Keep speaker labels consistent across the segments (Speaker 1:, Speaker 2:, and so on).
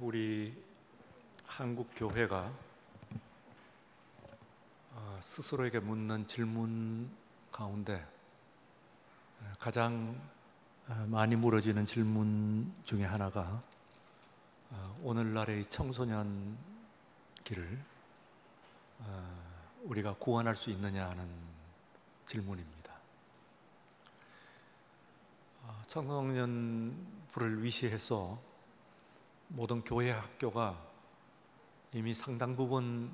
Speaker 1: 우리 한국 교회가 스스로에게 묻는 질문 가운데 가장 많이 물어지는 질문 중에 하나가 오늘날의 청소년 길을 우리가 구원할 수 있느냐 하는 질문입니다. 청소년부를 위시해서 모든 교회 학교가 이미 상당 부분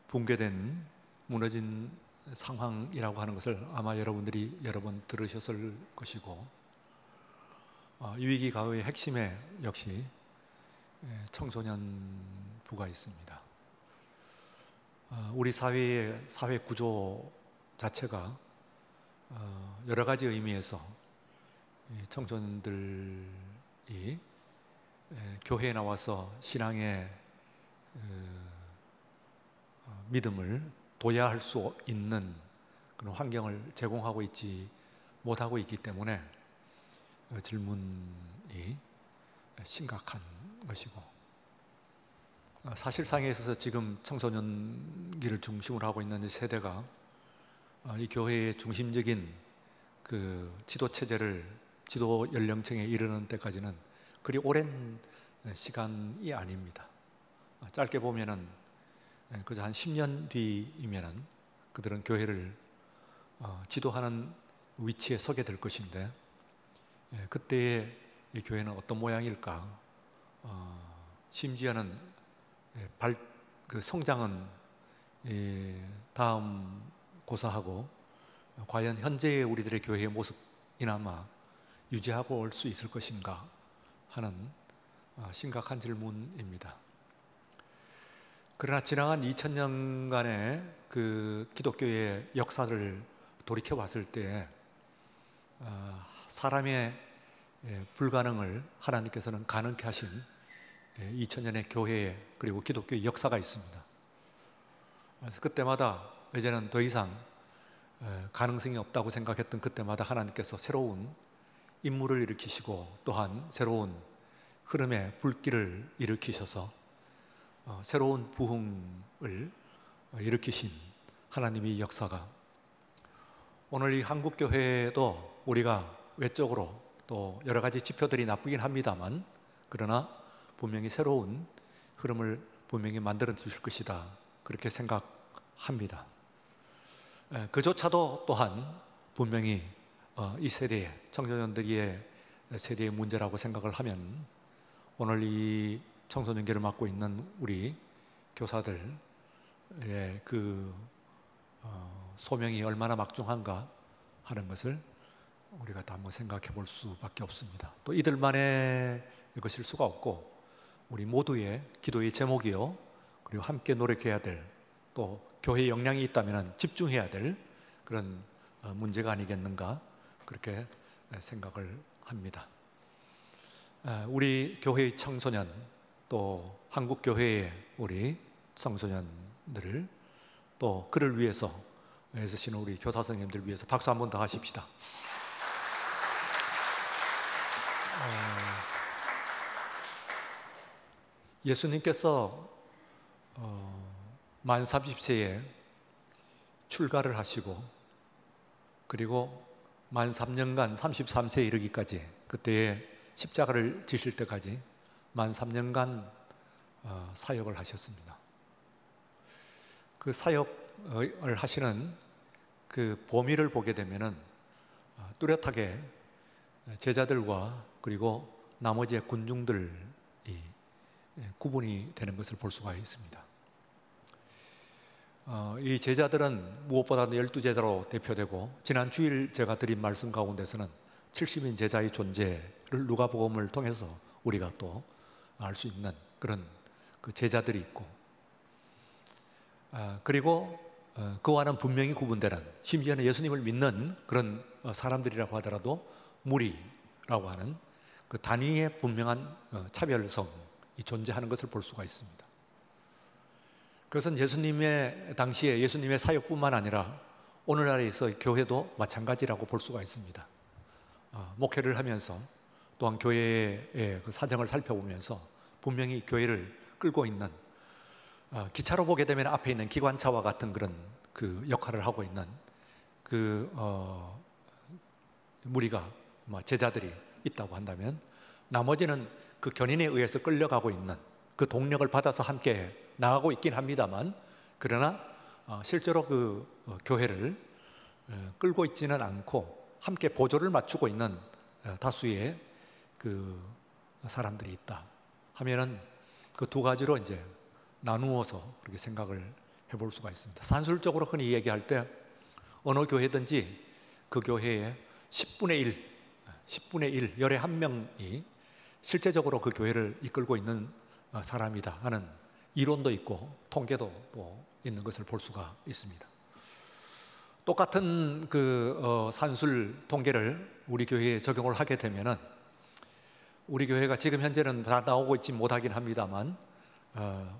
Speaker 1: 붕괴된, 무너진 상황이라고 하는 것을 아마 여러분들이 여러 번 들으셨을 것이고, 이 위기 가운의 핵심에 역시 청소년부가 있습니다. 우리 사회의 사회 구조 자체가 여러 가지 의미에서 청소년들이 교회에 나와서 신앙의 믿음을 도야할 수 있는 그런 환경을 제공하고 있지 못하고 있기 때문에 질문이 심각한 것이고, 사실상에 있어서 지금 청소년기를 중심으로 하고 있는 세대가 이 교회의 중심적인 그 지도 체제를, 지도 연령층에 이르는 때까지는 그리 오랜 시간이 아닙니다. 짧게 보면은 그저 한 10년 뒤이면은 그들은 교회를 지도하는 위치에 서게 될 것인데, 그때의 이 교회는 어떤 모양일까? 심지어는 그 성장은 다음 고사하고 과연 현재의 우리들의 교회의 모습이나마 유지하고 올 수 있을 것인가 하는 심각한 질문입니다. 그러나 지나간 2000년간의 그 기독교의 역사를 돌이켜 봤을 때 사람의 불가능을 하나님께서는 가능케 하신 2000년의 교회 그리고 기독교의 역사가 있습니다. 그래서 그때마다 이제는 더 이상 가능성이 없다고 생각했던 그때마다 하나님께서 새로운 인물을 일으키시고 또한 새로운 흐름의 불길을 일으키셔서 새로운 부흥을 일으키신 하나님의 역사가 오늘 이 한국교회도 우리가 외적으로 또 여러 가지 지표들이 나쁘긴 합니다만, 그러나 분명히 새로운 흐름을 분명히 만들어 주실 것이다, 그렇게 생각합니다. 그조차도 또한 분명히 이 세대의 청소년들의 세대의 문제라고 생각을 하면 오늘 이 청소년기를 맡고 있는 우리 교사들의 그 소명이 얼마나 막중한가 하는 것을 우리가 다 한번 생각해 볼 수밖에 없습니다. 또 이들만의 것일 수가 없고 우리 모두의 기도의 제목이요, 그리고 함께 노력해야 될, 또 교회의 역량이 있다면 집중해야 될 그런 문제가 아니겠는가, 그렇게 생각을 합니다. 우리 교회의 청소년, 또 한국 교회의 우리 청소년들을, 또 그를 위해서 애쓰시는 우리 교사 선생님들을 위해서 박수 한 번 더 하십시다. 예수님께서 만 30세에 출가를 하시고, 그리고 만 3년간 33세에 이르기까지, 그때에 십자가를 지실 때까지 만 3년간 사역을 하셨습니다. 그 사역을 하시는 그 범위를 보게 되면은 뚜렷하게 제자들과 그리고 나머지의 군중들이 구분이 되는 것을 볼 수가 있습니다. 이 제자들은 무엇보다도 12제자로 대표되고, 지난 주일 제가 드린 말씀 가운데서는 70인 제자의 존재를 누가복음을 통해서 우리가 또 알 수 있는 그런 그 제자들이 있고, 그리고 그와는 분명히 구분되는, 심지어는 예수님을 믿는 그런 사람들이라고 하더라도 무리라고 하는 그 단위의 분명한 차별성이 존재하는 것을 볼 수가 있습니다. 그것은 예수님의 당시에 예수님의 사역뿐만 아니라 오늘날에서 교회도 마찬가지라고 볼 수가 있습니다. 목회를 하면서 또한 교회의 그 사정을 살펴보면서 분명히 교회를 끌고 있는, 기차로 보게 되면 앞에 있는 기관차와 같은 그런 그 역할을 하고 있는 그 무리가, 제자들이 있다고 한다면, 나머지는 그 견인에 의해서 끌려가고 있는, 그 동력을 받아서 함께 나가고 있긴 합니다만, 그러나 실제로 그 교회를 끌고 있지는 않고 함께 보조를 맞추고 있는 다수의 그 사람들이 있다 하면은, 그 두 가지로 이제 나누어서 그렇게 생각을 해볼 수가 있습니다. 산술적으로 흔히 얘기할 때 어느 교회든지 그 교회의 10분의 1, 열의 한 명이 실제적으로 그 교회를 이끌고 있는 사람이다 하는 이론도 있고 통계도 또 있는 것을 볼 수가 있습니다. 똑같은 그 산술 통계를 우리 교회에 적용을 하게 되면은, 우리 교회가 지금 현재는 다 나오고 있지 못하긴 합니다만,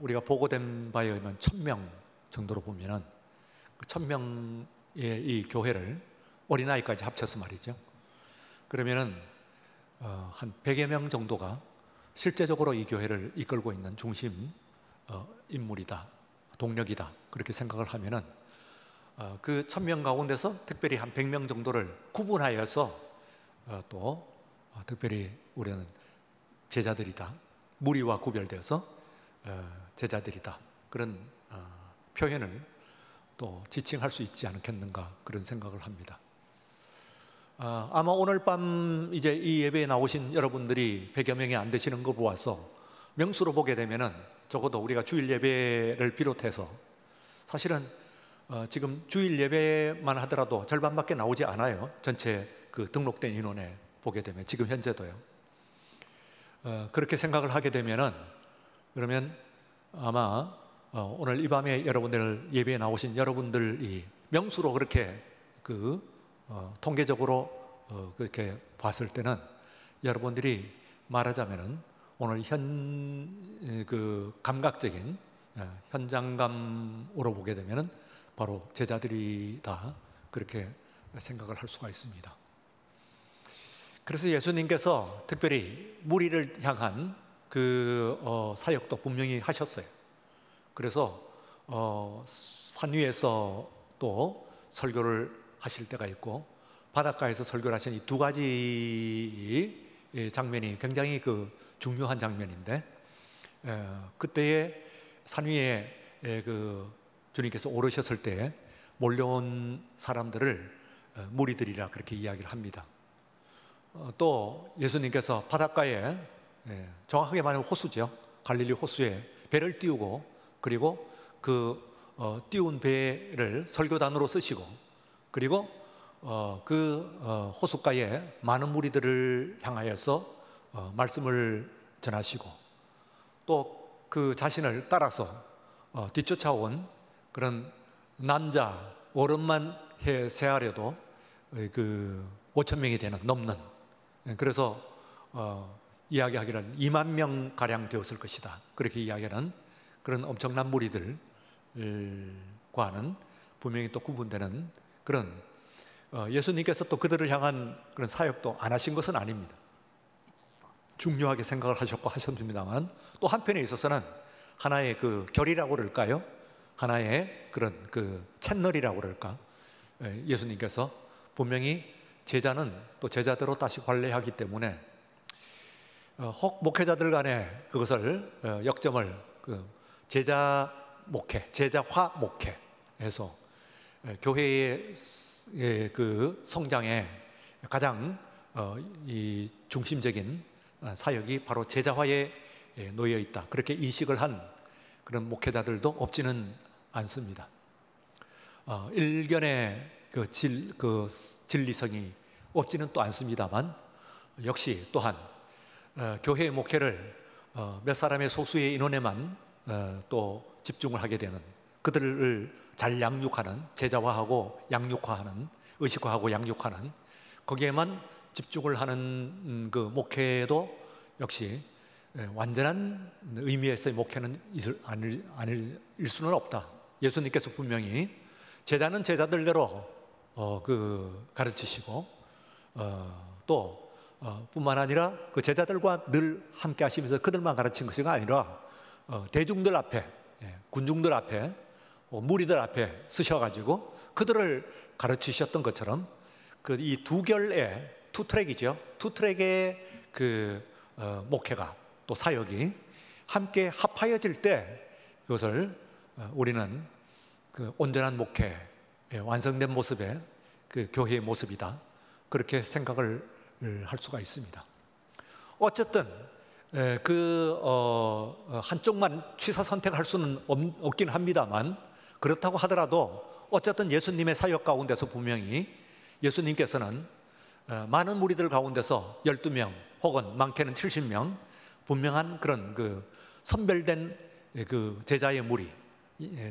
Speaker 1: 우리가 보고된 바에 의하면 1000명 정도로 보면은, 그 1000명의 이 교회를 어린아이까지 합쳐서 말이죠, 그러면은 한 100여 명 정도가 실제적으로 이 교회를 이끌고 있는 중심 인물이다, 동력이다, 그렇게 생각을 하면은, 그 1000명 가운데서 특별히 한 100명 정도를 구분하여서 또 특별히 우리는 제자들이다, 무리와 구별되어서 제자들이다, 그런 표현을 또 지칭할 수 있지 않겠는가, 그런 생각을 합니다. 아마 오늘 밤 이제 이 예배에 나오신 여러분들이 100여 명이 안 되시는 거 보아서 명수로 보게 되면은, 적어도 우리가 주일 예배를 비롯해서 사실은 지금 주일 예배만 하더라도 절반밖에 나오지 않아요. 전체 그 등록된 인원에 보게 되면, 지금 현재도요. 그렇게 생각을 하게 되면은, 그러면 아마 오늘 이 밤에 여러분들 예배에 나오신 여러분들이 명수로 그렇게 통계적으로 그렇게 봤을 때는, 여러분들이 말하자면은 오늘 감각적인 현장감으로 보게 되면은 바로 제자들이다, 그렇게 생각을 할 수가 있습니다. 그래서 예수님께서 특별히 무리를 향한 그 사역도 분명히 하셨어요. 그래서 산 위에서 또 설교를 하실 때가 있고, 바닷가에서 설교를 하신 이 두 가지 장면이 굉장히 그 중요한 장면인데, 그때에 산 위에 그 주님께서 오르셨을 때 몰려온 사람들을 무리들이라 그렇게 이야기를 합니다. 또 예수님께서 바닷가에, 정확하게 말하면 호수죠, 갈릴리 호수에 배를 띄우고, 그리고 그 띄운 배를 설교단으로 쓰시고, 그리고 그 호숫가에 많은 무리들을 향하여서 말씀을 전하시고, 또 그 자신을 따라서 뒤쫓아온 그런 남자 어른만 세하려도 그 5,000명이 넘는, 그래서 이야기하기를 2만 명 가량 되었을 것이다, 그렇게 이야기하는 그런 엄청난 무리들과는 분명히 또 구분되는 그런, 예수님께서 또 그들을 향한 그런 사역도 안 하신 것은 아닙니다. 중요하게 생각을 하셨고 하셨습니다만, 또 한편에 있어서는 하나의 그 결이라고 그럴까요? 하나의 그런 그 채널이라고 그럴까? 예수님께서 분명히 제자는 또 제자대로 다시 관리하기 때문에, 혹 목회자들 간에 그것을 역점을 제자 목회, 제자화 목회에서 교회의 그 성장에 가장 이 중심적인 사역이 바로 제자화에 놓여 있다, 그렇게 인식을 한 그런 목회자들도 없지는 않습니다. 일견의 그 진리성이 없지는 또 않습니다만, 역시 또한 교회의 목회를 몇 사람의 소수의 인원에만 또 집중을 하게 되는, 그들을 잘 양육하는, 제자화하고 양육화하는, 의식화하고 양육하는, 거기에만 집중을 하는 그 목회도 역시 완전한 의미에서의 목회는 아닐 수는 없다. 예수님께서 분명히 제자는 제자들대로 가르치시고, 또 뿐만 아니라 그 제자들과 늘 함께 하시면서 그들만 가르친 것이 아니라 대중들 앞에, 군중들 앞에, 무리들 앞에 쓰셔가지고 그들을 가르치셨던 것처럼 그 이 두 결의 투 트랙이죠. 투 트랙의 그 목회가 또 사역이 함께 합하여질 때 그것을 우리는 그 온전한 목회, 완성된 모습의 그 교회의 모습이다, 그렇게 생각을 할 수가 있습니다. 어쨌든 한쪽만 취사 선택할 수는 없긴 합니다만, 그렇다고 하더라도 어쨌든 예수님의 사역 가운데서 분명히 예수님께서는 많은 무리들 가운데서 12명 혹은 많게는 70명 분명한 그런 그 선별된 그 제자의 무리,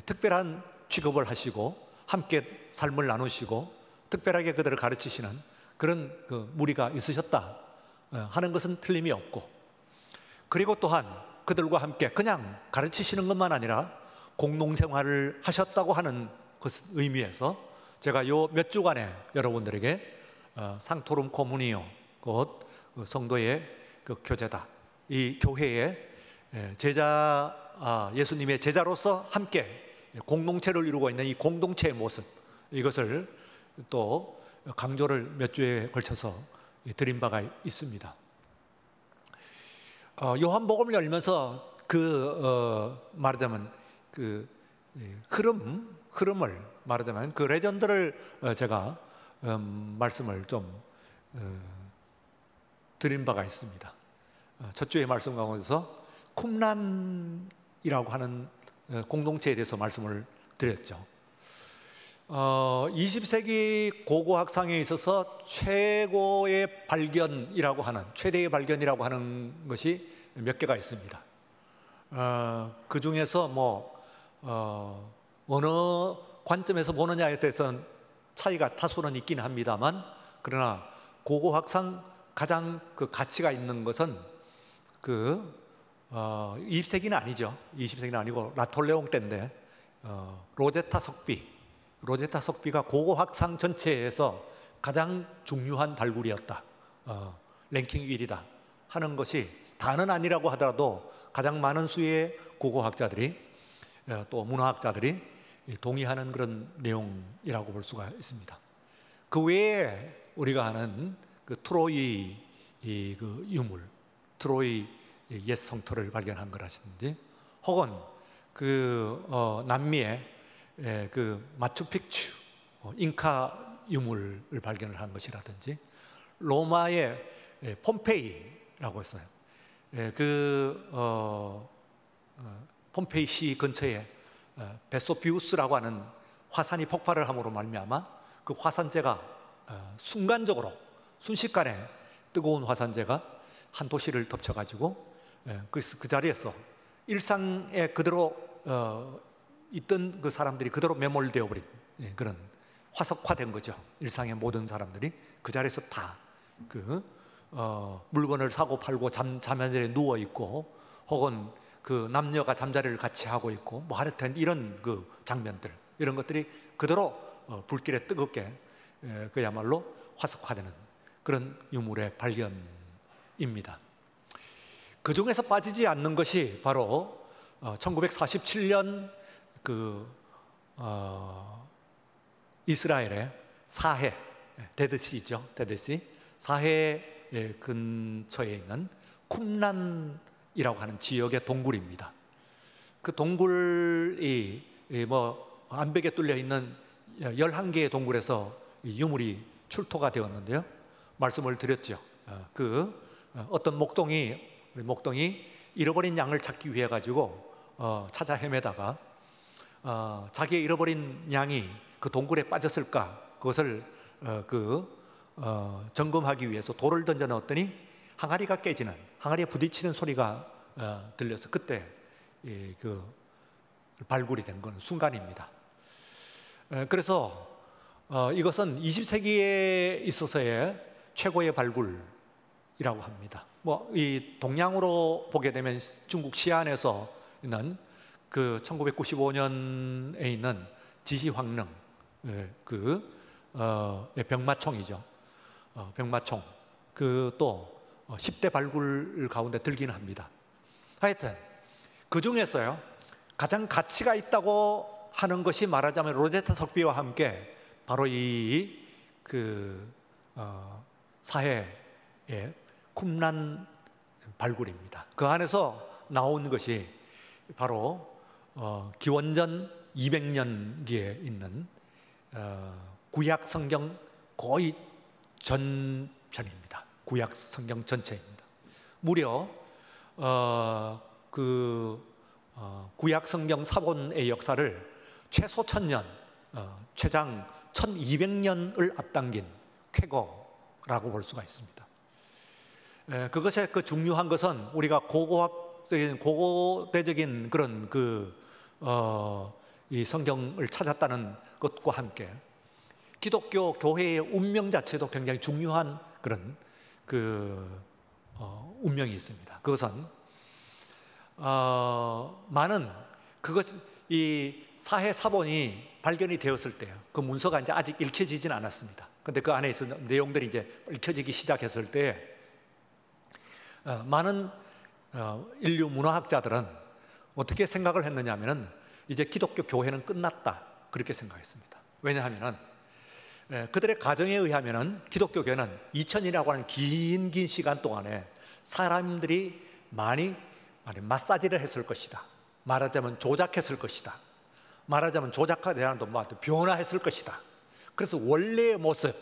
Speaker 1: 특별한 취급을 하시고 함께 삶을 나누시고 특별하게 그들을 가르치시는 그런 그 무리가 있으셨다 하는 것은 틀림이 없고, 그리고 또한 그들과 함께 그냥 가르치시는 것만 아니라 공동생활을 하셨다고 하는 그 의미에서 제가 요 몇 주간에 여러분들에게 상토름 코무니오, 곧 성도의 그 교제다, 이 교회의 예수님의 제자로서 함께 공동체를 이루고 있는 이 공동체의 모습, 이것을 또 강조를 몇 주에 걸쳐서 드린 바가 있습니다. 요한복음을 열면서 말하자면 그 흐름을 말하자면 그 레전드를 제가 말씀을 좀 드린 바가 있습니다. 첫 주의 말씀 가운데서 쿰란이라고 하는 공동체에 대해서 말씀을 드렸죠. 20세기 고고학상에 있어서 최대의 발견이라고 하는 것이 몇 개가 있습니다. 그 중에서 어느 관점에서 보느냐에 대해서는 차이가 다소는 있긴 합니다만, 그러나 고고학상 가장 그 가치가 있는 것은 20세기는 아니죠. 20세기는 아니고 라톨레옹 때인데 로제타 석비가 고고학상 전체에서 가장 중요한 발굴이었다, 랭킹 1위다 하는 것이 다는 아니라고 하더라도 가장 많은 수의 고고학자들이 또 문화학자들이 동의하는 그런 내용이라고 볼 수가 있습니다. 그 외에 우리가 아는 그 트로이 그 유물, 트로이 옛 성터를 발견한 거라든지, 혹은 남미의 그 마추픽추 잉카 유물을 발견을 한 것이라든지, 로마의 폼페이라고 했어요. 폼페이 시 근처에 베소비우스라고 하는 화산이 폭발을 함으로 말미암아 그 화산재가 순식간에 뜨거운 화산재가 한 도시를 덮쳐가지고 그 자리에서 일상에 그대로 있던 그 사람들이 그대로 매몰되어 버린 그런 화석화된 거죠. 일상의 모든 사람들이 그 자리에서 다 물건을 사고 팔고 잠자리에 누워 있고, 혹은 그 남녀가 잠자리를 같이 하고 있고, 하여튼 이런 그 장면들, 이런 것들이 그대로 불길에 뜨겁게 그야말로 화석화되는 그런 유물의 발견입니다. 그 중에서 빠지지 않는 것이 바로 1947년 이스라엘의 사해, 데드시죠, 데드시 사해 근처에 있는 쿰란이라고 하는 지역의 동굴입니다. 그 동굴이 암벽에 뚫려 있는 11개의 동굴에서 유물이 출토가 되었는데요, 말씀을 드렸죠. 어떤 목동이 잃어버린 양을 찾기 위해 가지고 찾아 헤매다가 자기의 잃어버린 양이 그 동굴에 빠졌을까, 그것을 점검하기 위해서 돌을 던져 넣었더니 항아리에 부딪히는 소리가 들려서 그때 발굴이 된 건 순간입니다. 그래서 이것은 20세기에 있어서의 최고의 발굴이라고 합니다. 이 동양으로 보게 되면 중국 시안에서 있는 1995년에 있는 지시황릉 병마총이죠. 병마총 그 또 10대 발굴 가운데 들기는 합니다. 하여튼 그 중에서요 가장 가치가 있다고 하는 것이 말하자면 로제타 석비와 함께 바로 이 사해의 쿰란 발굴입니다. 그 안에서 나온 것이 바로 기원전 200년기에 있는 구약 성경 거의 전편입니다. 구약 성경 전체입니다. 무려 구약 성경 사본의 역사를 최소 1000년, 최장 1200년을 앞당긴 쾌거라고 볼 수가 있습니다. 그것의 중요한 것은 우리가 고고대적인 그런 이 성경을 찾았다는 것과 함께 기독교 교회의 운명 자체도 굉장히 중요한 그런 운명이 있습니다. 그것은 이 사해 사본이 발견이 되었을 때요, 그 문서가 이제 아직 읽혀지진 않았습니다. 근데 그 안에 있는 내용들이 이제 읽혀지기 시작했을 때 많은 인류 문화학자들은 어떻게 생각을 했느냐 하면은 이제 기독교 교회는 끝났다 그렇게 생각했습니다. 왜냐하면은 그들의 가정에 의하면은 기독교 교회는 2000년이라고 하는 긴 시간 동안에 사람들이 많이 마사지를 했을 것이다. 말하자면 조작했을 것이다. 말하자면 조작과 대한 변화했을 것이다. 그래서 원래의 모습,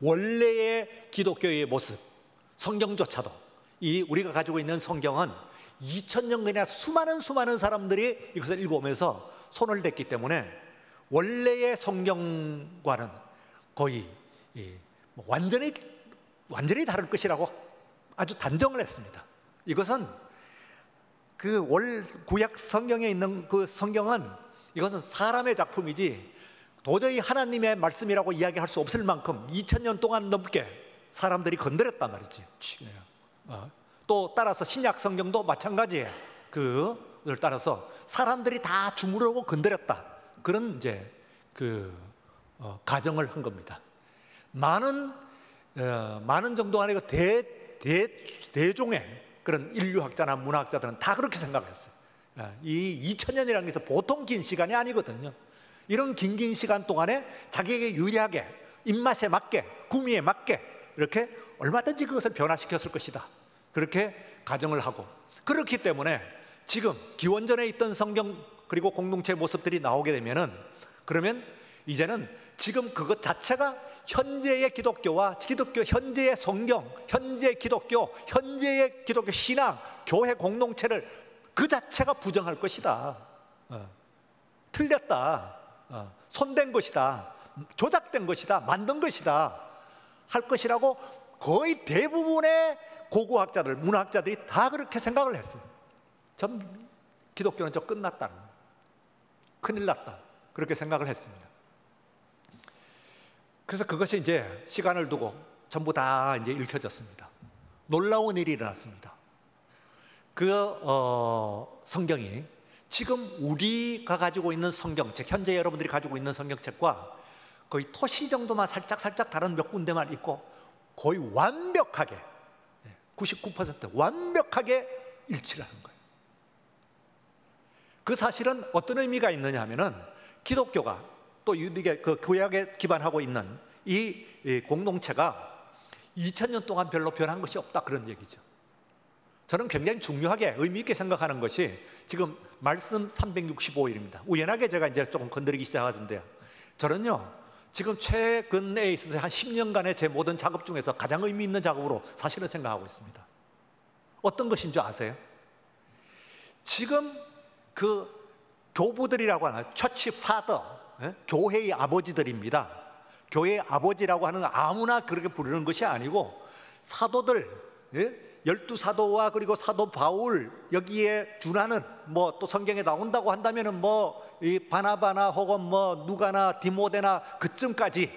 Speaker 1: 원래의 기독교의 모습, 성경조차도 이 우리가 가지고 있는 성경은 2000년간이나 수많은 사람들이 이것을 읽어오면서 손을 댔기 때문에 원래의 성경과는 거의 완전히 다를 것이라고 아주 단정을 했습니다. 이것은 구약 성경에 있는 그 성경은 이것은 사람의 작품이지 도저히 하나님의 말씀이라고 이야기할 수 없을 만큼 2000년 동안 넘게 사람들이 건드렸단 말이지. 또 따라서 신약 성경도 마찬가지예요. 그를 따라서 사람들이 다 주무르고 건드렸다. 그런 이제 가정을 한 겁니다. 많은 정도 아니고 대종의 그런 인류학자나 문화학자들은 다 그렇게 생각했어요. 이 2000년이라는 것은 보통 긴 시간이 아니거든요. 이런 긴 시간 동안에 자기에게 유리하게 입맛에 맞게 구미에 맞게 이렇게 얼마든지 그것을 변화시켰을 것이다. 그렇게 가정을 하고, 그렇기 때문에 지금 기원전에 있던 성경 그리고 공동체 모습들이 나오게 되면은 그러면 이제는 지금 그것 자체가 현재의 기독교와 기독교 현재의 성경, 현재의 기독교, 현재의 기독교 신앙, 교회 공동체를 그 자체가 부정할 것이다. 틀렸다. 손댄 것이다. 조작된 것이다. 만든 것이다. 할 것이라고 거의 대부분의 고고학자들, 문화학자들이 다 그렇게 생각을 했어요. 기독교는 끝났다. 큰일 났다. 그렇게 생각을 했습니다. 그래서 그것이 이제 시간을 두고 전부 다 이제 읽혀졌습니다. 놀라운 일이 일어났습니다. 성경이 지금 우리가 가지고 있는 성경책, 현재 여러분들이 가지고 있는 성경책과 거의 토시 정도만 살짝 다른 몇 군데만 있고 거의 완벽하게 99% 완벽하게 일치를 하는 거예요. 그 사실은 어떤 의미가 있느냐 하면은 기독교가 또 유대계 구약에 기반하고 있는 이 공동체가 2000년 동안 별로 변한 것이 없다, 그런 얘기죠. 저는 굉장히 중요하게 의미 있게 생각하는 것이 지금 말씀 365일입니다. 우연하게 제가 이제 조금 건드리기 시작하는데요. 저는요 지금 최근에 있어서 한 10년간의 제 모든 작업 중에서 가장 의미 있는 작업으로 사실은 생각하고 있습니다. 어떤 것인 줄 아세요? 지금 교부들이라고 하는 처치 파더, 교회의 아버지들입니다. 교회의 아버지라고 하는 아무나 그렇게 부르는 것이 아니고 사도들, 12사도와 그리고 사도 바울, 여기에 준하는 또 성경에 나온다고 한다면은 이 바나바나 혹은 누가나 디모데나 그쯤까지를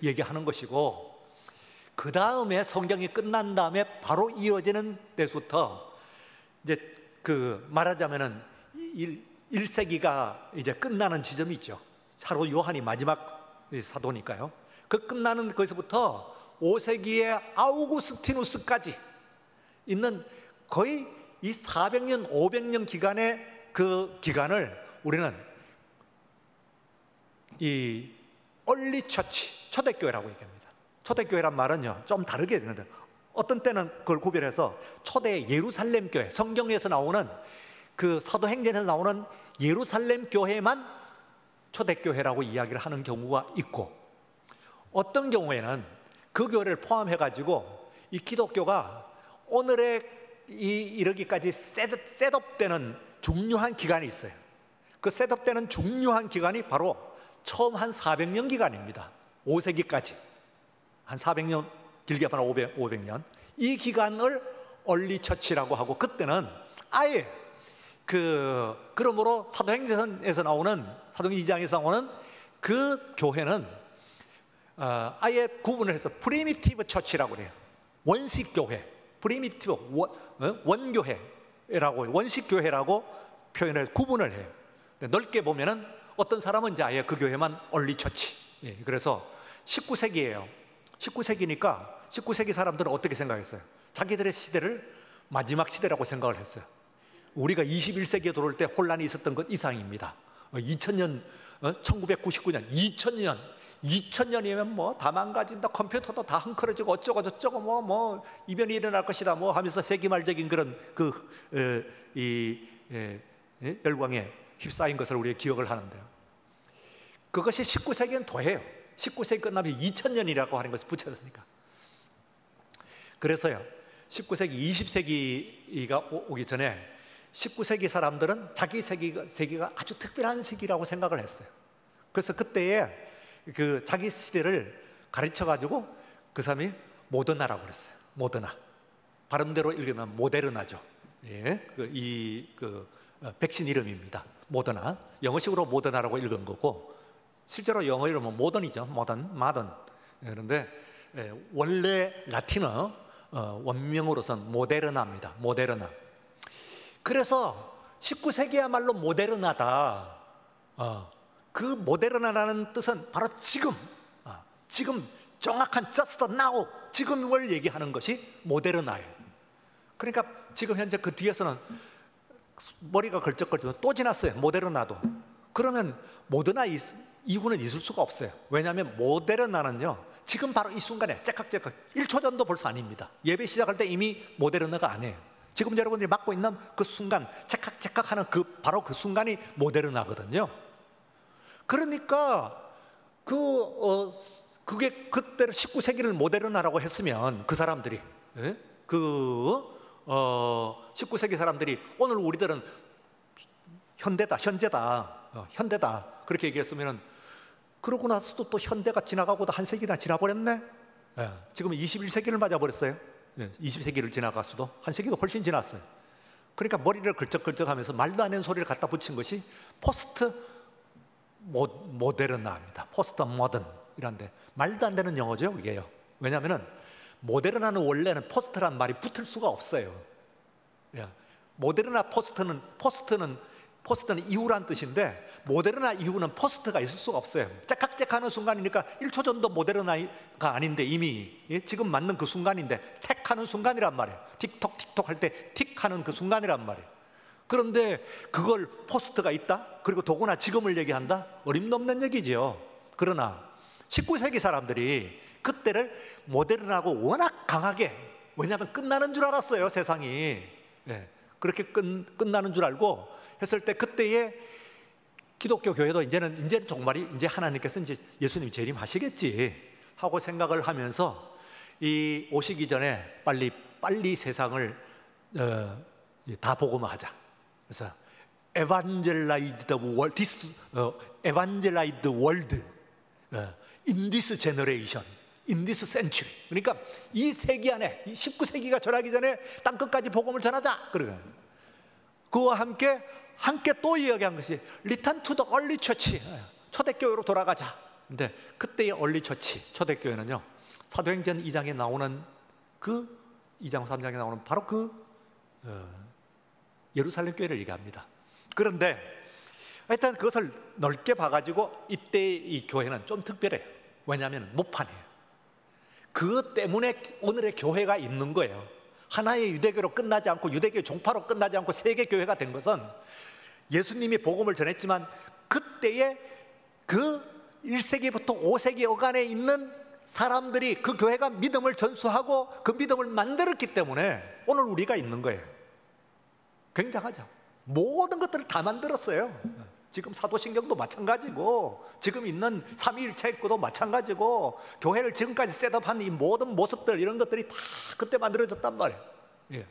Speaker 1: 얘기하는 것이고, 그 다음에 성경이 끝난 다음에 바로 이어지는 데부터 이제 말하자면은 1세기가 이제 끝나는 지점이 있죠. 사도 요한이 마지막 사도니까요. 그 끝나는 것에서부터 5세기의 아우구스티누스까지 있는 거의 이 400년, 500년 기간의 그 기간을 우리는 이 얼리 처치, 초대교회라고 얘기합니다. 초대교회란 말은요 좀 다르게 되는데, 어떤 때는 그걸 구별해서 초대 예루살렘 교회, 성경에서 나오는 그 사도행전에서 나오는 예루살렘 교회만 초대교회라고 이야기를 하는 경우가 있고, 어떤 경우에는 그 교회를 포함해 가지고 이 기독교가 오늘의 이르기까지 셋업되는 중요한 기간이 있어요. 그 셋업되는 중요한 기간이 바로 처음 한 400년 기간입니다. 5세기까지 한 400년, 길게 말하면 500년. 이 기간을 얼리 처치라고 하고, 그때는 아예 그러므로 사도행전에서 나오는, 사도행전 2장에서 나오는 그 교회는 아예 구분을 해서 프리미티브 처치라고 그래요. 원식 교회, 프리미티브 원교회라고, 원식 교회라고 표현을 해서 구분을 해요. 넓게 보면은 어떤 사람은 이제 아예 그 교회만 얼리 처치. 예, 그래서 19세기예요. 19세기니까 19세기 사람들은 어떻게 생각했어요? 자기들의 시대를 마지막 시대라고 생각을 했어요. 우리가 21세기에 들어올 때 혼란이 있었던 것 이상입니다. 2000년, 1999년, 2000년이면 뭐 다 망가진다, 컴퓨터도 다 헝클어지고 어쩌고 저쩌고 뭐 이변이 일어날 것이다 뭐 하면서 세기말적인 그런 열광에 휩싸인 것을 우리가 기억을 하는데요. 그것이 19세기는 더해요. 19세기 끝나면 2000년이라고 하는 것을 붙여졌으니까. 그래서요 19세기, 20세기가 오기 전에 19세기 사람들은 자기 세기가 아주 특별한 세기라고 생각을 했어요. 그래서 그때에 그 자기 시대를 가르쳐 가지고 그 사람이 모더나라고 그랬어요. 모더나, 발음대로 읽으면 모데르나죠. 예, 백신 이름입니다. 모더나, 영어식으로 모더나라고 읽은 거고, 실제로 영어 이름은 모던이죠. 모던. 그런데 원래 라틴어 원명으로서는 모데르나입니다. 모데르나. 그래서 19세기야말로 모데르나다. 그 모데르나라는 뜻은 바로 지금 정확한 just now, 지금을 얘기하는 것이 모데르나예요. 그러니까 지금 현재 그 뒤에서는 머리가 걸쩍걸쩍 또 지났어요. 모데르나도. 그러면 모더나 이후는 있을 수가 없어요. 왜냐하면 모데르나는요 지금 바로 이 순간에 째깍째깍 1초 전도 벌써 아닙니다. 예배 시작할 때 이미 모데르나가 아니에요. 지금 여러분들이 맡고 있는 그 순간, 째깍째깍 하는 바로 그 순간이 모데르나거든요. 그러니까 그게 그때 19세기를 모데르나라고 했으면 그 사람들이 19세기 사람들이 오늘 우리들은 현재다 그렇게 얘기했으면, 그러고 나서도 또 현대가 지나가고도 한 세기나 지나버렸네. 지금 21세기를 맞아버렸어요. 20세기를 지나갔어도 한 세기도 훨씬 지났어요. 그러니까 머리를 걸쩍걸쩍하면서 말도 안 되는 소리를 갖다 붙인 것이 포스트 모데르나입니다. 포스트 모던이란데 말도 안 되는 영어죠 이게요. 왜냐하면 모데르나는 원래는 포스트란 말이 붙을 수가 없어요. 모데르나 포스트는 이후란 뜻인데, 모데르나 이후는 포스트가 있을 수가 없어요. 째깍째깍하는 순간이니까 1초 전도 모데르나가 아닌데 이미 지금 맞는 그 순간인데 택하는 순간이란 말이에요. 틱톡 할 때 틱하는 그 순간이란 말이에요. 그런데 그걸 포스트가 있다? 그리고 더구나 지금을 얘기한다? 어림없는 얘기죠. 그러나 19세기 사람들이 그때를 모데르나고 워낙 강하게, 왜냐하면 끝나는 줄 알았어요 세상이. 그렇게 끝나는 줄 알고 했을 때, 그때의 기독교 교회도 이제는 정말이 이제 하나님께서 이제 예수님이 재림하시겠지 하고 생각을 하면서 이 오시기 전에 빨리 세상을 다 복음화하자. 그래서 evangelize the world, evangelize the world in this generation, in this century. 그러니까 이 세기 안에, 이 19세기가 전하기 전에 땅 끝까지 복음을 전하자. 그러거든요. 그와 함께 또 이야기한 것이 Return to the early church, 초대교회로 돌아가자. 근데 그때의 early church, 초대교회는요 사도행전 2장에 나오는 그 2장 3장에 나오는 바로 예루살렘 교회를 얘기합니다. 그런데 하여튼 그것을 넓게 봐가지고 이때 이 교회는 좀 특별해요. 왜냐하면 목판이에요. 그것 때문에 오늘의 교회가 있는 거예요. 하나의 유대교로 끝나지 않고 유대교 종파로 끝나지 않고 세계 교회가 된 것은 예수님이 복음을 전했지만 그때의 그 1세기부터 5세기 어간에 있는 사람들이 그 교회가 믿음을 전수하고 그 믿음을 만들었기 때문에 오늘 우리가 있는 거예요. 굉장하죠. 모든 것들을 다 만들었어요. 지금 사도신경도 마찬가지고 지금 있는 삼위일체도 마찬가지고 교회를 지금까지 셋업한 이 모든 모습들 이런 것들이 다 그때 만들어졌단 말이에요. 예.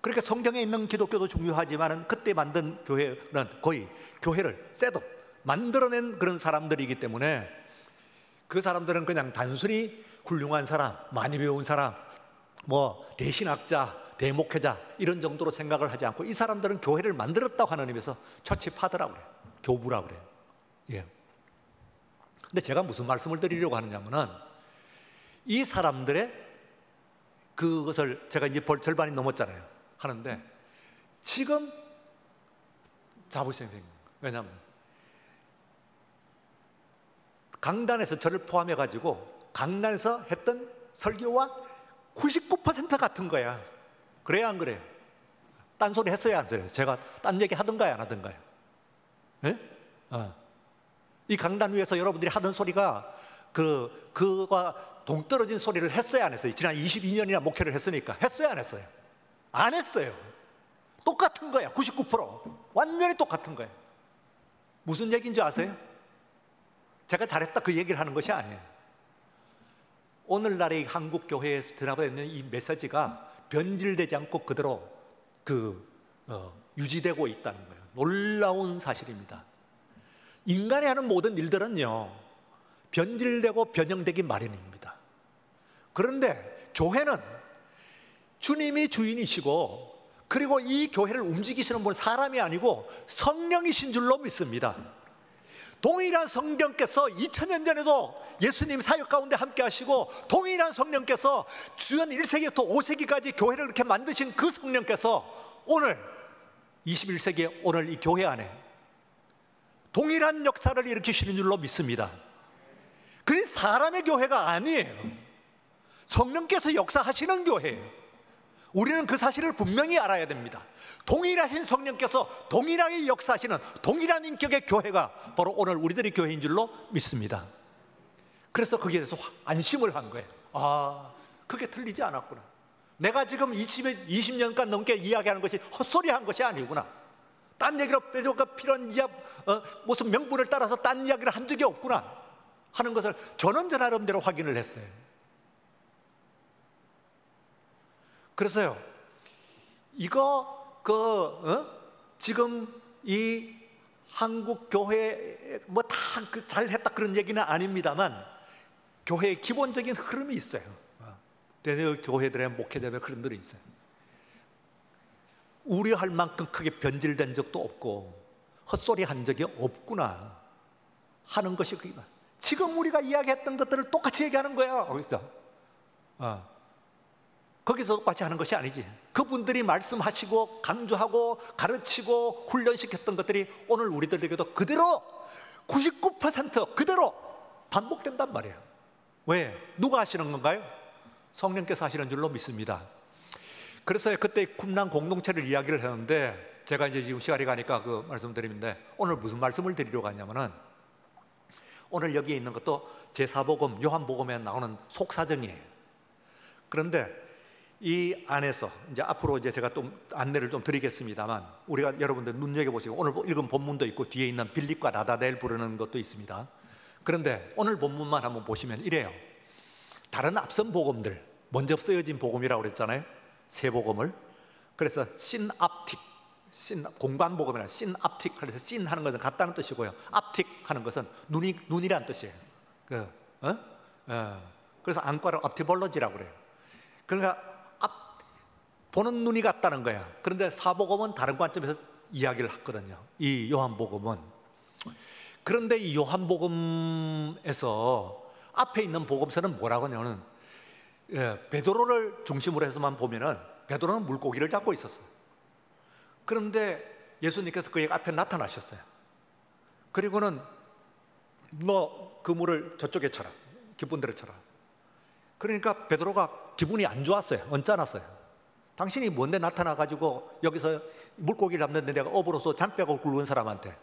Speaker 1: 그러니까 성경에 있는 기독교도 중요하지만 그때 만든 교회는 거의 교회를 셋업 만들어낸 그런 사람들이기 때문에 그 사람들은 그냥 단순히 훌륭한 사람, 많이 배운 사람, 뭐 대신학자, 대목회자 이런 정도로 생각을 하지 않고 이 사람들은 교회를 만들었다고 하는 의미에서 처치파더라고 그래요. 교부라고 그래요. 예. 근데 제가 무슨 말씀을 드리려고 하느냐면은 이 사람들의 그것을 제가 이제 절반이 넘었잖아요. 하는데 지금 자부심이 생긴 거예요. 왜냐하면 강단에서 저를 포함해 가지고 강단에서 했던 설교와 99% 같은 거야. 그래야 안 그래요? 딴소리 했어야 안 했어요? 제가 딴 얘기 하던가요 안 하던가요? 예? 이 강단 위에서 여러분들이 하던 소리가 그와 동떨어진 소리를 했어야 안 했어요? 지난 22년이나 목회를 했으니까 했어야 안 했어요? 안 했어요. 똑같은 거야. 99% 완전히 똑같은 거예요. 무슨 얘기인 줄 아세요? 제가 잘했다 그 얘기를 하는 것이 아니에요. 오늘날의 한국 교회에서 드러나고 있는 이 메시지가 변질되지 않고 그대로 유지되고 있다는 거예요. 놀라운 사실입니다. 인간이 하는 모든 일들은요 변질되고 변형되기 마련입니다. 그런데 교회는 주님이 주인이시고 그리고 이 교회를 움직이시는 분은 사람이 아니고 성령이신 줄로 믿습니다. 동일한 성령께서 2000년 전에도 예수님 사역 가운데 함께 하시고 동일한 성령께서 주전 1세기부터 5세기까지 교회를 이렇게 만드신 그 성령께서 오늘 21세기에 오늘 이 교회 안에 동일한 역사를 일으키시는 줄로 믿습니다. 그게 사람의 교회가 아니에요. 성령께서 역사하시는 교회예요. 우리는 그 사실을 분명히 알아야 됩니다. 동일하신 성령께서 동일하게 역사하시는 동일한 인격의 교회가 바로 오늘 우리들의 교회인 줄로 믿습니다. 그래서 거기에 대해서 안심을 한 거예요. 아, 그게 틀리지 않았구나. 내가 지금 20년간 넘게 이야기하는 것이 헛소리한 것이 아니구나. 딴 얘기로 빼줘가 필요한 무슨 명분을 따라서 딴 이야기를 한 적이 없구나 하는 것을 저는 저 나름대로 확인을 했어요. 그래서요, 이거 지금 이 한국 교회 뭐 다 잘했다 그런 얘기는 아닙니다만 교회의 기본적인 흐름이 있어요. 대내 교회들의 목회자의 흐름들이 있어요. 우려할 만큼 크게 변질된 적도 없고 헛소리 한 적이 없구나 하는 것이 그게 지금 우리가 이야기했던 것들을 똑같이 얘기하는 거야. 거기서 똑같이 하는 것이 아니지. 그분들이 말씀하시고 강조하고 가르치고 훈련시켰던 것들이 오늘 우리들에게도 그대로 99% 그대로 반복된단 말이에요. 왜? 누가 하시는 건가요? 성령께서 하시는 줄로 믿습니다. 그래서 그때 쿰랑 공동체를 이야기를 했는데 제가 이제 지금 시간이 가니까 그 말씀드리는데 오늘 무슨 말씀을 드리려고 하냐면은 오늘 여기에 있는 것도 제4복음 요한복음에 나오는 속사정이에요. 그런데 이 안에서 이제 앞으로 이제 제가 또 안내를 좀 드리겠습니다만 우리가 여러분들 눈여겨보시고 오늘 읽은 본문도 있고 뒤에 있는 빌립과 나다넬 부르는 것도 있습니다. 그런데 오늘 본문만 한번 보시면 이래요. 다른 앞선 복음들 먼저 쓰여진 복음이라고 그랬잖아요. 세 복음을. 그래서 신압틱, 공관복음이라 신압틱. 그래서 신 하는 것은 같다는 뜻이고요. 압틱 하는 것은 눈이라는 뜻이에요. 그래서 안과를 업티볼로지라고 그래요. 그러니까 보는 눈이 같다는 거야. 그런데 사복음은 다른 관점에서 이야기를 했거든요. 이 요한복음은. 그런데 이 요한복음에서 앞에 있는 복음서는 뭐라고 하냐면 베드로를 중심으로 해서만 보면은 베드로는 물고기를 잡고 있었어요. 그런데 예수님께서 그의 앞에 나타나셨어요. 그리고는 너 그물을 저쪽에 쳐라. 깊은 데로 쳐라. 그러니까 베드로가 기분이 안 좋았어요. 언짢았어요. 당신이 뭔데 나타나가지고 여기서 물고기 잡는데 내가 업으로서 장뼈가 굵은 사람한테,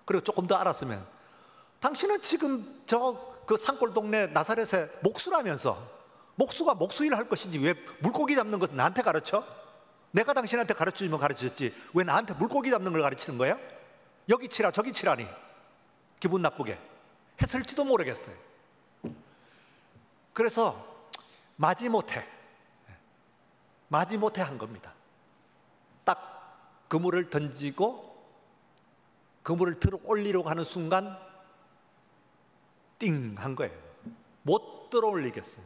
Speaker 1: 그리고 조금 더 알았으면, 당신은 지금 저 그 산골 동네 나사렛의 목수라면서 목수가 목수일을 할 것이지 왜 물고기 잡는 것을 나한테 가르쳐? 내가 당신한테 가르쳐주면 가르쳤지 왜 나한테 물고기 잡는 걸 가르치는 거예요? 여기 치라 저기 치라니 기분 나쁘게 했을지도 모르겠어요. 그래서 마지못해 한 겁니다. 딱 그물을 던지고 그물을 들어 올리려고 하는 순간 띵 한 거예요. 못 들어 올리겠어요.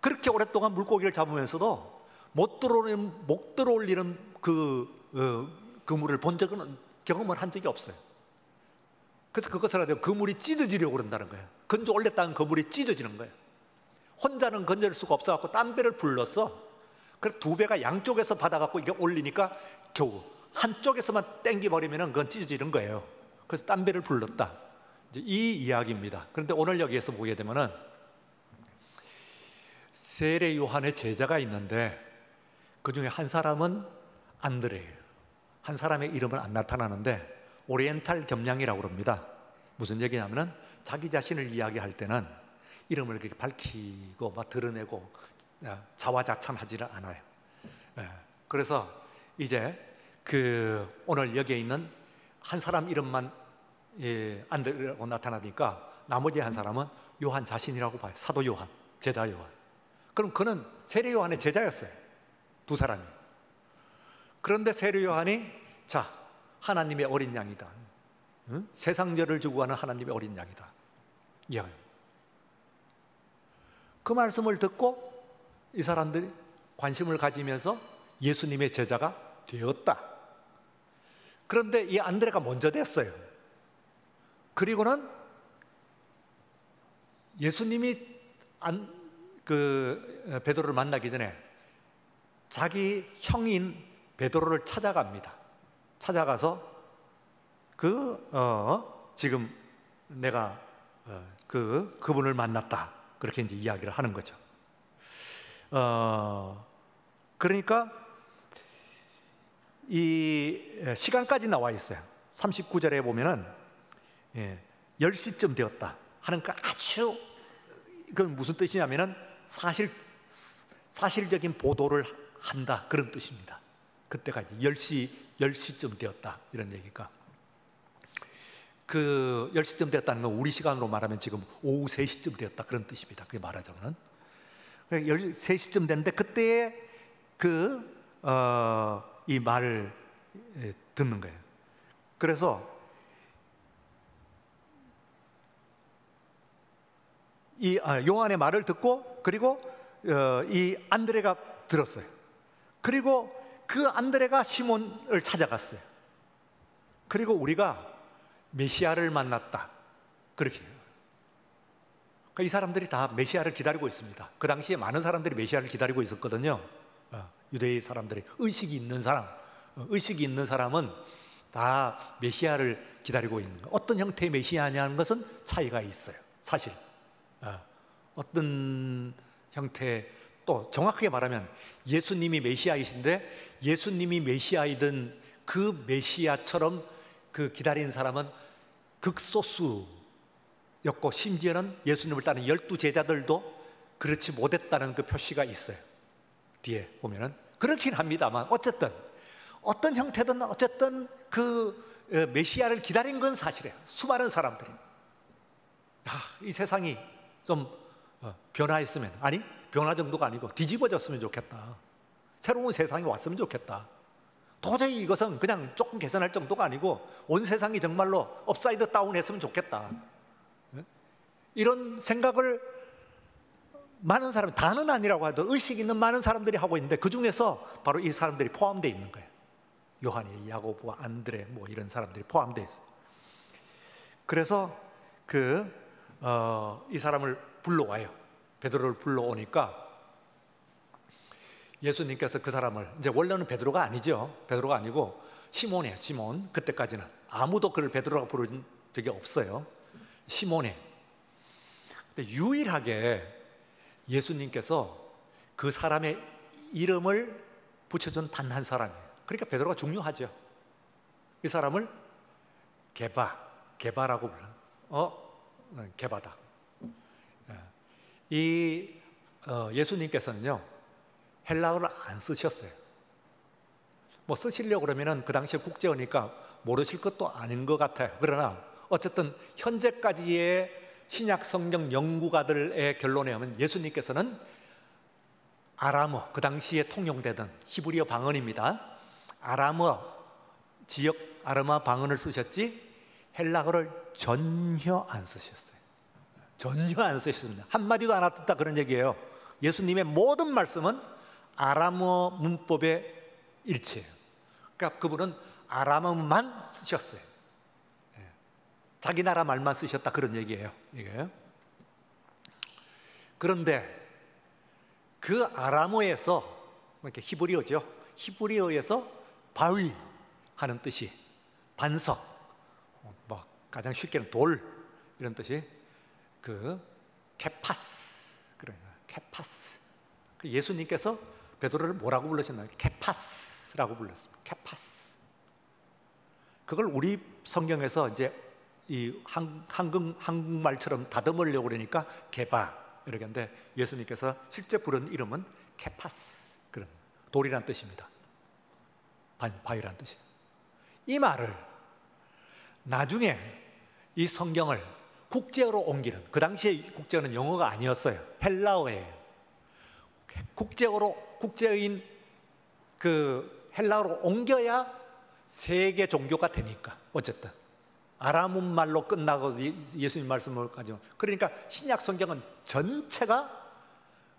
Speaker 1: 그렇게 오랫동안 물고기를 잡으면서도 못 들어 올리는 그물을 본 적은, 경험을 한 적이 없어요. 그래서 그것을 하죠. 그물이 찢어지려고 그런다는 거예요. 건져 올렸다는 그물이 찢어지는 거예요. 혼자는 건질 수가 없어갖고 딴 배를 불렀어. 그래서 두 배가 양쪽에서 받아갖고 이게 올리니까 겨우 한쪽에서만 땡겨버리면 그건 찢어지는 거예요. 그래서 딴 배를 불렀다. 이제 이 이야기입니다. 그런데 오늘 여기에서 보게 되면은 세례 요한의 제자가 있는데 그 중에 한 사람은 안드레예요. 한 사람의 이름은 안 나타나는데 오리엔탈 겸양이라고 그럽니다. 무슨 얘기냐면은 자기 자신을 이야기할 때는 이름을 이렇게 밝히고 막 드러내고 자화자찬하지를 않아요. 그래서 이제 그 오늘 여기에 있는 한 사람 이름만 안드레라고 나타나니까 나머지 한 사람은 요한 자신이라고 봐요. 사도 요한, 제자 요한. 그럼 그는 세례 요한의 제자였어요. 두 사람이. 그런데 세례 요한이 자, 하나님의 어린 양이다. 응? 세상 죄를 지고 가는 하나님의 어린 양이다. 이야기합니다. 그 말씀을 듣고 이 사람들이 관심을 가지면서 예수님의 제자가 되었다. 그런데 이 안드레가 먼저 됐어요. 그리고는 예수님이 베드로를 만나기 전에 자기 형인 베드로를 찾아갑니다. 찾아가서 지금 내가 그분을 만났다. 그렇게 이제 이야기를 하는 거죠. 그러니까 이 시간까지 나와 있어요. 39절에 보면은 10시쯤 되었다 하는 거 아주, 그건 무슨 뜻이냐면은 사실적인 보도를 한다 그런 뜻입니다. 그때가 이제 10시쯤 되었다 이런 얘기가. 그 10시쯤 되었다는 건 우리 시간으로 말하면 지금 오후 3시쯤 되었다 그런 뜻입니다. 그게 말하자면 3시쯤 됐는데 그때에 이 말을 듣는 거예요. 그래서 이 요한의 말을 듣고 그리고 이 안드레가 들었어요. 그리고 그 안드레가 시몬을 찾아갔어요. 그리고 우리가 메시아를 만났다 그렇게 해요. 그러니까 이 사람들이 다 메시아를 기다리고 있습니다. 그 당시에 많은 사람들이 메시아를 기다리고 있었거든요. 유대의 사람들이 의식이 있는 사람은 다 메시아를 기다리고 있는 거예요. 어떤 형태의 메시아냐는 것은 차이가 있어요. 사실 어떤 형태, 또 정확하게 말하면 예수님이 메시아이신데 예수님이 메시아이든 그 메시아처럼 그 기다리는 사람은 극소수였고, 심지어는 예수님을 따르는 12제자들도 그렇지 못했다는 그 표시가 있어요. 뒤에 보면은 그렇긴 합니다만 어쨌든 어떤 형태든 어쨌든 그 메시아를 기다린 건 사실이에요. 수많은 사람들이. 이 세상이 좀 변화했으면, 아니 변화 정도가 아니고 뒤집어졌으면 좋겠다. 새로운 세상이 왔으면 좋겠다. 도저히 이것은 그냥 조금 개선할 정도가 아니고 온 세상이 정말로 업사이드 다운 했으면 좋겠다. 이런 생각을 많은 사람, 다는 아니라고 해도 의식 있는 많은 사람들이 하고 있는데 그 중에서 바로 이 사람들이 포함되어 있는 거예요. 요한이, 야고보와 안드레 뭐 이런 사람들이 포함되어 있어요. 그래서 이 사람을 불러와요. 베드로를 불러오니까 예수님께서 그 사람을, 이제 원래는 베드로가 아니죠. 베드로가 아니고 시몬이에요. 시몬. 그때까지는 아무도 그를 베드로가 부른 적이 없어요. 시몬이 근데 유일하게 예수님께서 그 사람의 이름을 붙여준 단 한 사람이에요. 그러니까 베드로가 중요하죠. 이 사람을 게바라고 불러요. 게바다. 예수님께서는요, 헬라어를 안 쓰셨어요. 뭐 쓰시려고 그러면은 그 당시에 국제어니까 모르실 것도 아닌 것 같아요. 그러나 어쨌든 현재까지의 신약 성경 연구가들의 결론에 의하면 예수님께서는 아람어, 그 당시에 통용되던 히브리어 방언입니다. 아람어 지역 아람어 방언을 쓰셨지 헬라어를 전혀 안 쓰셨어요. 전혀 안 쓰셨습니다. 한마디도 안 하셨다 그런 얘기예요. 예수님의 모든 말씀은 아람어 문법의 일치예요. 그러니까 그분은 아람어만 쓰셨어요. 자기 나라 말만 쓰셨다 그런 얘기예요. 이게. 그런데 그 아람어에서, 이렇게 히브리어죠. 히브리어에서 바위 하는 뜻이 반석, 뭐 가장 쉽게는 돌 이런 뜻이 그 케파스, 그런 거예요. 케파스. 예수님께서 베드로를 뭐라고 불러셨나요? 케파스라고 불렀습니다. 케파스. 그걸 우리 성경에서 이제 이 한국말처럼 다듬으려고 그러니까 게바 이렇게 하는데, 예수님께서 실제 부른 이름은 케파스, 그런 돌이란 뜻입니다. 바위란 뜻이에요. 이 말을 나중에 이 성경을 국제어로 옮기는, 그 당시에 국제어는 영어가 아니었어요. 헬라어예요. 국제어인 그 헬라어로 옮겨야 세계 종교가 되니까. 어쨌든 아람어 말로 끝나고 예수님 말씀을 가지고, 그러니까 신약 성경은 전체가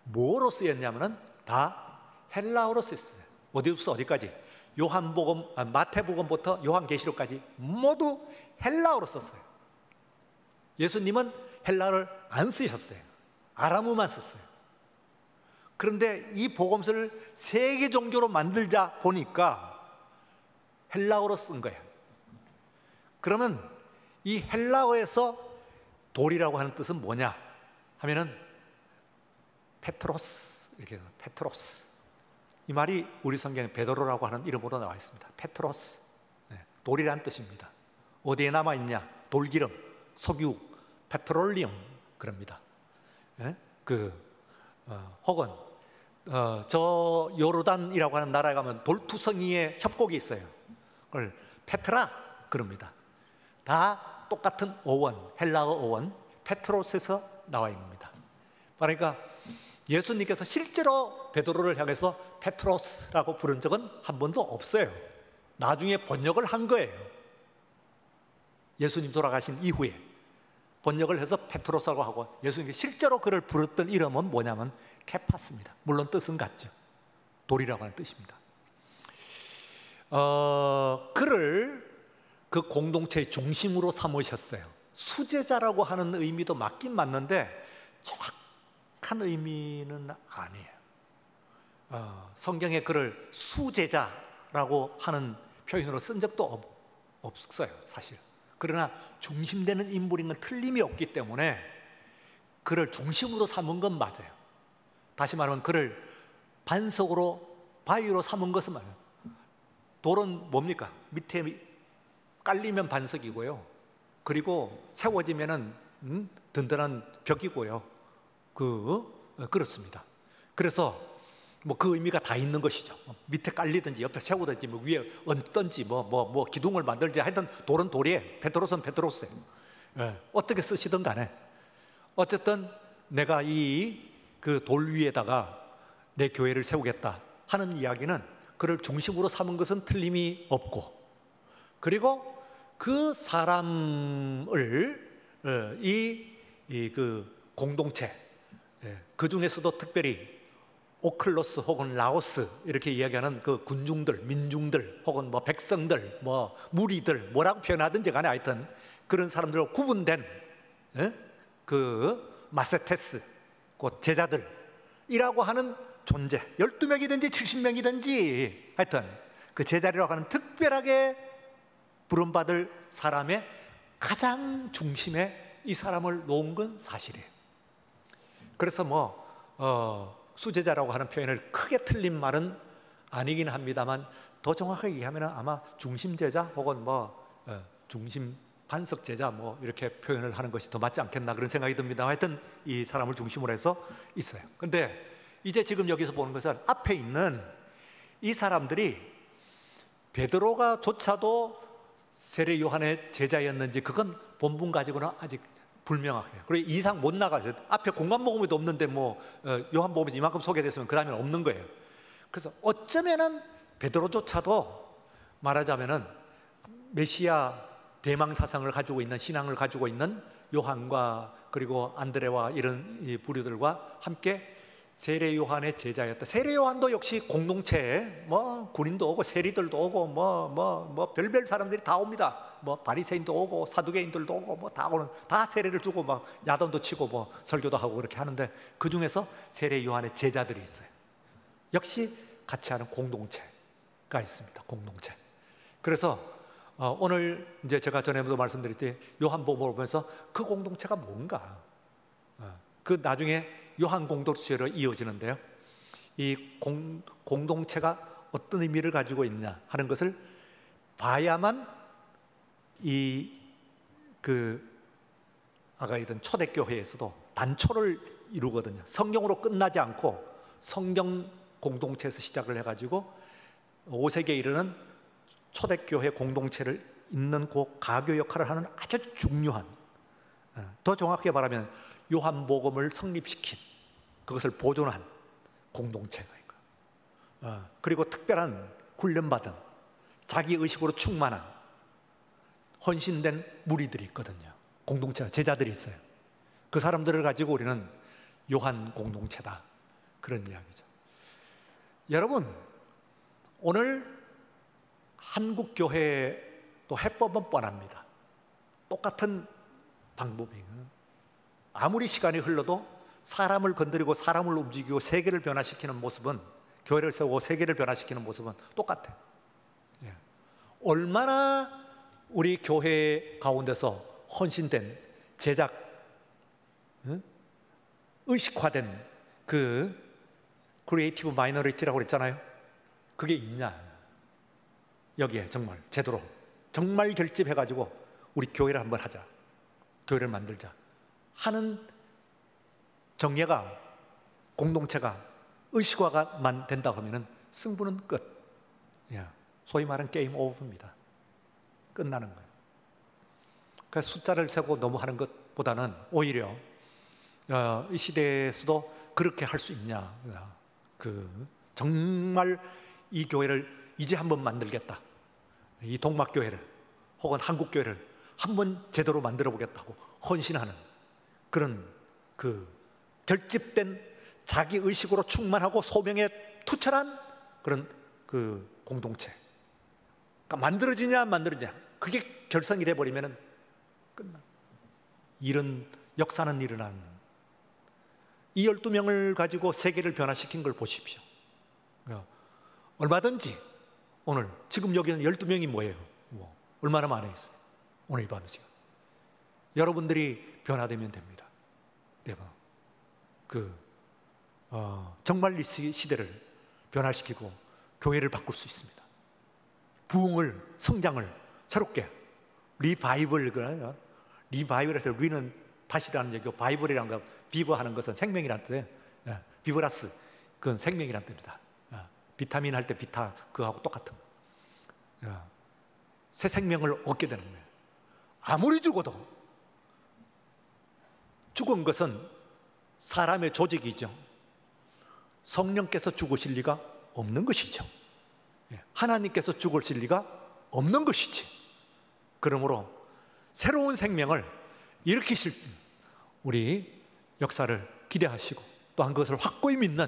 Speaker 1: 뭐로 쓰였냐면은 다 헬라어로 쓰였어요. 어디부터 어디까지? 마태복음부터 요한계시록까지 모두 헬라어로 썼어요. 예수님은 헬라어를 안 쓰셨어요. 아람어만 썼어요. 그런데 이 복음서를 세계 종교로 만들자 보니까 헬라어로 쓴 거예요. 그러면 이 헬라어에서 돌이라고 하는 뜻은 뭐냐 하면은 페트로스, 이렇게 페트로스. 이 말이 우리 성경에 베드로라고 하는 이름으로 나와 있습니다. 페트로스, 돌이란 뜻입니다. 어디에 남아 있냐? 돌기름, 석유, 페트롤리움 그럽니다. 혹은 저 요르단이라고 하는 나라에 가면 돌투성이의 협곡이 있어요. 그걸 페트라 그럽니다. 다 똑같은 어원, 헬라어 어원 페트로스에서 나와 있습니다. 그러니까 예수님께서 실제로 베드로를 향해서 페트로스라고 부른 적은 한 번도 없어요. 나중에 번역을 한 거예요. 예수님 돌아가신 이후에 번역을 해서 페트로스라고 하고, 예수님이 실제로 그를 부르던 이름은 뭐냐면 케파스입니다. 물론 뜻은 같죠. 돌이라고 하는 뜻입니다. 그를 그 공동체의 중심으로 삼으셨어요. 수제자라고 하는 의미도 맞긴 맞는데 정확한 의미는 아니에요. 성경에 그를 수제자라고 하는 표현으로 쓴 적도 없어요, 사실. 그러나 중심되는 인물인 건 틀림이 없기 때문에 그를 중심으로 삼은 건 맞아요. 다시 말하면 그를 반석으로, 바위로 삼은 것은 맞아요. 돌은 뭡니까? 밑에 깔리면 반석이고요, 그리고 세워지면은 든든한 벽이고요. 그렇습니다. 그래서 뭐 그 의미가 다 있는 것이죠. 밑에 깔리든지 옆에 세우든지 뭐 위에 얹든지 뭐 기둥을 만들지, 하여튼 돌은 돌이에요. 페트로스는 페트로스예요. 어떻게 쓰시든 간에 어쨌든 내가 이 그 돌 위에다가 내 교회를 세우겠다 하는 이야기는 그를 중심으로 삼은 것은 틀림이 없고, 그리고 그 사람을 그 공동체, 그 중에서도 특별히 오클로스 혹은 라오스 이렇게 이야기하는 그 군중들, 민중들 혹은 뭐 백성들, 뭐 무리들, 뭐라고 표현하든지 간에 하여튼 그런 사람들로 구분된 그 마세테스, 곧 제자들이라고 하는 존재, 12명이든지 70명이든지 하여튼 그 제자리라고 하는 특별하게 부름받을 사람의 가장 중심에 이 사람을 놓은 건 사실이에요. 그래서 수제자라고 하는 표현을 크게 틀린 말은 아니긴 합니다만, 더 정확하게 얘기하면 아마 중심제자 혹은 중심 반석제자 이렇게 표현을 하는 것이 더 맞지 않겠나 그런 생각이 듭니다. 하여튼 이 사람을 중심으로 해서 있어요. 근데 이제 지금 여기서 보는 것은 앞에 있는 이 사람들이 베드로가 조차도 세례 요한의 제자였는지 그건 본문 가지고는 아직 불명확해요. 그리고 이상 못 나가죠. 앞에 공간복음에도 없는데 요한복음에서 이만큼 소개됐으면 그 다음에는 없는 거예요. 그래서 어쩌면은 베드로조차도 말하자면은 메시아 대망 사상을 가지고 있는, 신앙을 가지고 있는 요한과 그리고 안드레와 이런 이 부류들과 함께 세례 요한의 제자였다. 세례 요한도 역시 공동체에 군인도 오고 세리들도 오고 별별 사람들이 다 옵니다. 바리새인도 오고 사두개인들도 오고 다 오는, 다 세례를 주고 야단도 치고 설교도 하고 그렇게 하는데, 그 중에서 세례 요한의 제자들이 있어요. 역시 같이 하는 공동체가 있습니다. 공동체. 그래서 오늘 이제 제가 전에도 말씀드릴 때 요한복음을 보면서 그 공동체가 뭔가, 그 나중에 요한 공동체로 이어지는데요, 이 공동체가 어떤 의미를 가지고 있냐 하는 것을 봐야만 아까 얘기했던 초대교회에서도 단초를 이루거든요. 성경으로 끝나지 않고 성경 공동체에서 시작을 해가지고 5세기에 이르는 초대교회 공동체를 잇는 그 가교 역할을 하는 아주 중요한, 더 정확하게 말하면 요한복음을 성립시킨, 그것을 보존한 공동체가 있고, 그리고 특별한 훈련받은 자기의식으로 충만한 헌신된 무리들이 있거든요. 공동체가, 제자들이 있어요. 그 사람들을 가지고 우리는 요한 공동체다, 그런 이야기죠. 여러분, 오늘 한국교회의 또 해법은 뻔합니다. 똑같은 방법이에요. 아무리 시간이 흘러도 사람을 건드리고 사람을 움직이고 세계를 변화시키는 모습은, 교회를 세우고 세계를 변화시키는 모습은 똑같아요. 얼마나 우리 교회 가운데서 헌신된, 제작, 의식화된 그 크리에이티브 마이너리티라고 그랬잖아요. 그게 있냐, 여기에 정말 제대로 정말 결집해가지고 우리 교회를 한번 하자, 교회를 만들자 하는 정예가, 공동체가, 의식화가 된다고 하면 승부는 끝. 소위 말하는 게임 오버입니다. 끝나는 거예요. 그러니까 숫자를 세고 너무 하는 것보다는 오히려 이 시대에서도 그렇게 할 수 있냐, 정말 이 교회를 이제 한번 만들겠다, 이 동막교회를 혹은 한국교회를 한번 제대로 만들어 보겠다고 헌신하는 그런 결집된 자기의식으로 충만하고 소명에 투철한 그런 공동체, 그러니까 만들어지냐 안 만들어지냐, 그게 결성이 돼버리면 끝나. 이런 역사는 일어나는, 이 12명을 가지고 세계를 변화시킨 걸 보십시오. 얼마든지 오늘 지금 여기는 12명이 뭐예요? 얼마나 많이 있어요? 오늘 이 밤 시간 여러분들이 변화되면 됩니다. 내가 정말 이 시대를 변화시키고 교회를 바꿀 수 있습니다. 부흥을, 성장을 새롭게 리바이벌, 리바이벌에서 리는 다시라는 얘기고, 바이벌이라는 거, 비버하는 것은 생명이라는 뜻이에요. 비버라스, 그건 생명이라는 뜻입니다. 비타민 할 때 비타, 그거하고 똑같은 거. 새 생명을 얻게 되는 거예요. 아무리 죽어도, 죽은 것은 사람의 조직이죠. 성령께서 죽으실 리가 없는 것이죠. 하나님께서 죽으실 리가 없는 것이지. 그러므로 새로운 생명을 일으키실 우리 역사를 기대하시고 또한 그것을 확고히 믿는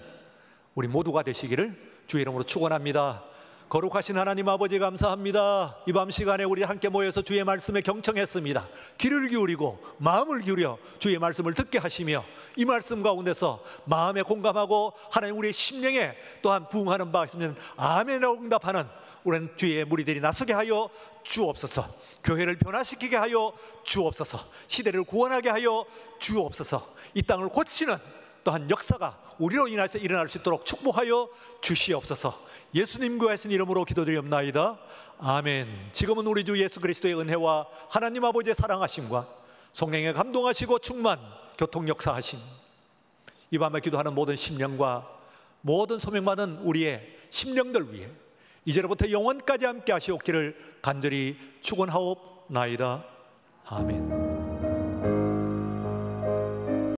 Speaker 1: 우리 모두가 되시기를 주의 이름으로 축원합니다. 거룩하신 하나님 아버지, 감사합니다. 이 밤 시간에 우리 함께 모여서 주의 말씀에 경청했습니다. 귀를 기울이고 마음을 기울여 주의 말씀을 듣게 하시며, 이 말씀 가운데서 마음에 공감하고 하나님 우리의 심령에 또한 부응하는 바 있으면 아멘으로 응답하는 우리는 주의 무리들이 나서게 하여 주옵소서. 교회를 변화시키게 하여 주옵소서. 시대를 구원하게 하여 주옵소서. 이 땅을 고치는 또한 역사가 우리로 인해서 일어날 수 있도록 축복하여 주시옵소서. 예수님 구하신 이름으로 기도드리옵나이다. 아멘. 지금은 우리 주 예수 그리스도의 은혜와 하나님 아버지의 사랑하심과 성령의 감동하시고 충만 교통 역사하심, 이 밤에 기도하는 모든 심령과 모든 소명받은 우리의 심령들 위해 이제로부터 영원까지 함께 하시옵기를 간절히 축원하옵나이다. 아멘.